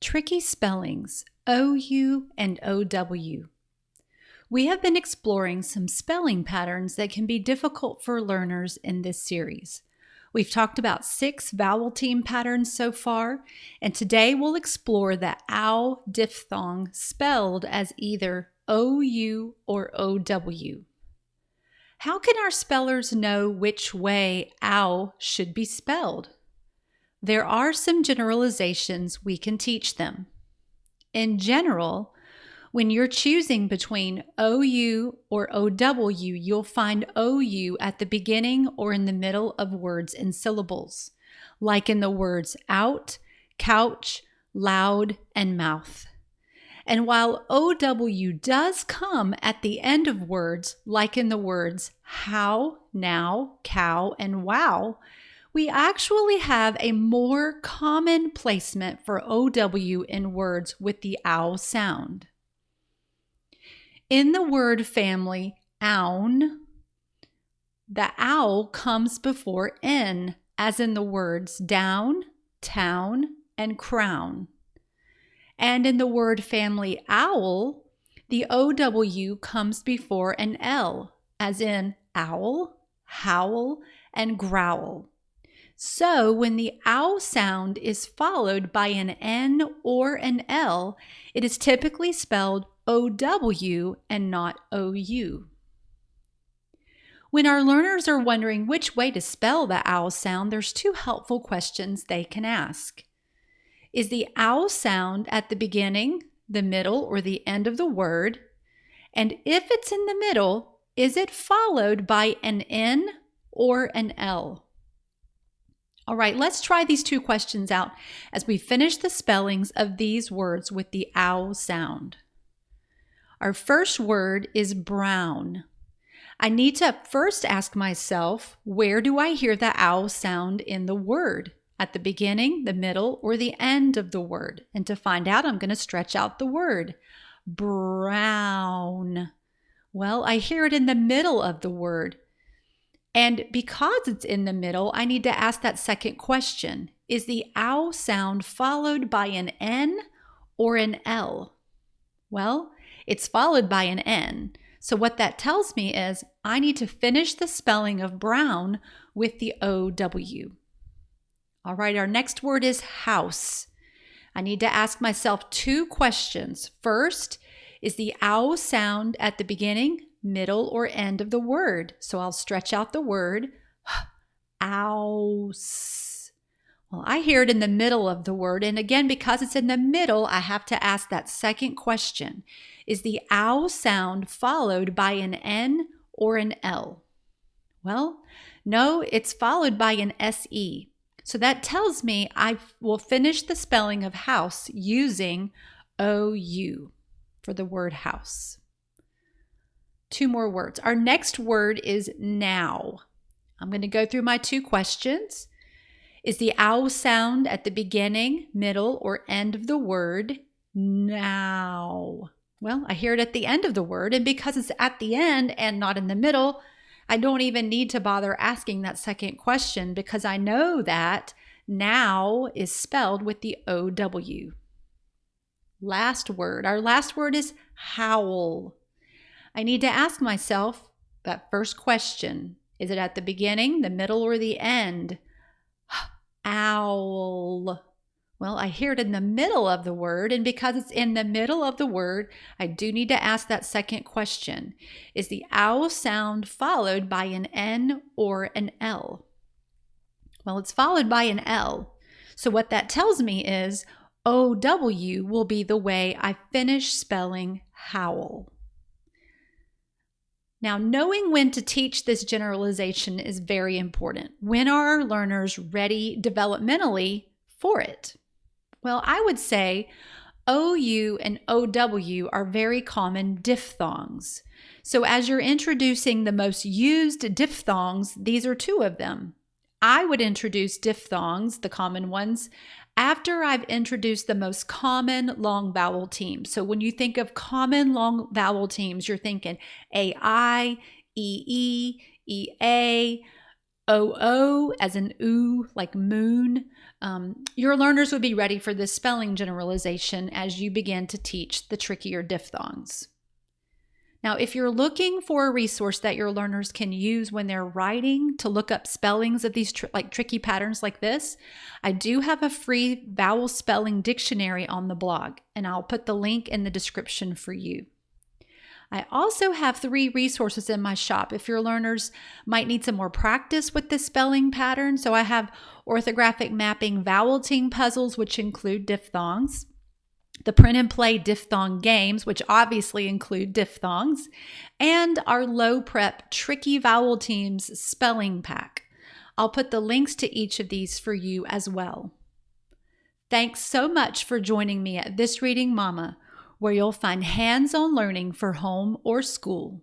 Tricky spellings, OU and OW. We have been exploring some spelling patterns that can be difficult for learners in this series. We've talked about 6 vowel team patterns so far, and today we'll explore the OW diphthong spelled as either OU or OW. How can our spellers know which way OW should be spelled? There are some generalizations we can teach them. In general, when you're choosing between OU or OW, you'll find OU at the beginning or in the middle of words and syllables, like in the words out, couch, loud, and mouth. And while OW does come at the end of words, like in the words how, now, cow, and wow, we actually have a more common placement for OW in words with the OW sound. In the word family, own, the OW comes before N, as in the words down, town, and crown. And in the word family owl, the OW comes before an L, as in owl, howl, and growl. So when the OW sound is followed by an N or an L, it is typically spelled OW and not OU. When our learners are wondering which way to spell the OW sound, there's 2 helpful questions they can ask. Is the OW sound at the beginning, the middle, or the end of the word? And if it's in the middle, is it followed by an N or an L? All right, let's try these 2 questions out as we finish the spellings of these words with the OW sound. Our first word is brown. I need to first ask myself, where do I hear the OW sound in the word? At the beginning, the middle, or the end of the word? And to find out, I'm going to stretch out the word. Brown. Well, I hear it in the middle of the word. And because it's in the middle, I need to ask that second question. Is the OW sound followed by an N or an L? Well, it's followed by an N. So what that tells me is I need to finish the spelling of brown with the OW. All right, our next word is house. I need to ask myself 2 questions. First, is the OW sound at the beginning, middle, or end of the word? So I'll stretch out the word, ouse. Well, I hear it in the middle of the word, and again, because it's in the middle, I have to ask that second question. Is the OW sound followed by an N or an L? Well, no, it's followed by an SE. So that tells me I will finish the spelling of house using OU for the word house. 2 more words. Our next word is now. I'm going to go through my 2 questions. Is the OW sound at the beginning, middle, or end of the word? Now. Well, I hear it at the end of the word, and because it's at the end and not in the middle, I don't even need to bother asking that second question because I know that now is spelled with the OW. Last word. Our last word is howl. I need to ask myself that first question. Is it at the beginning, the middle, or the end? Owl. Well, I hear it in the middle of the word, and because it's in the middle of the word, I do need to ask that second question. Is the OW sound followed by an N or an L? Well, it's followed by an L. So what that tells me is OW will be the way I finish spelling howl. Now, knowing when to teach this generalization is very important. When are our learners ready developmentally for it? Well, I would say OU and OW are very common diphthongs. So as you're introducing the most used diphthongs, these are 2 of them. I would introduce diphthongs, the common ones, after I've introduced the most common long vowel teams. So when you think of common long vowel teams, you're thinking AI, EE, EA, OO as in ooh, like moon. Your learners would be ready for this spelling generalization as you begin to teach the trickier diphthongs. Now, if you're looking for a resource that your learners can use when they're writing to look up spellings of these tricky patterns like this, I do have a free vowel spelling dictionary on the blog, and I'll put the link in the description for you. I also have 3 resources in my shop if your learners might need some more practice with this spelling pattern. So I have orthographic mapping vowel team puzzles, which include diphthongs, the print and play diphthong games, which obviously include diphthongs, and our low prep tricky vowel teams spelling pack. I'll put the links to each of these for you as well. Thanks so much for joining me at This Reading Mama, where you'll find hands-on learning for home or school.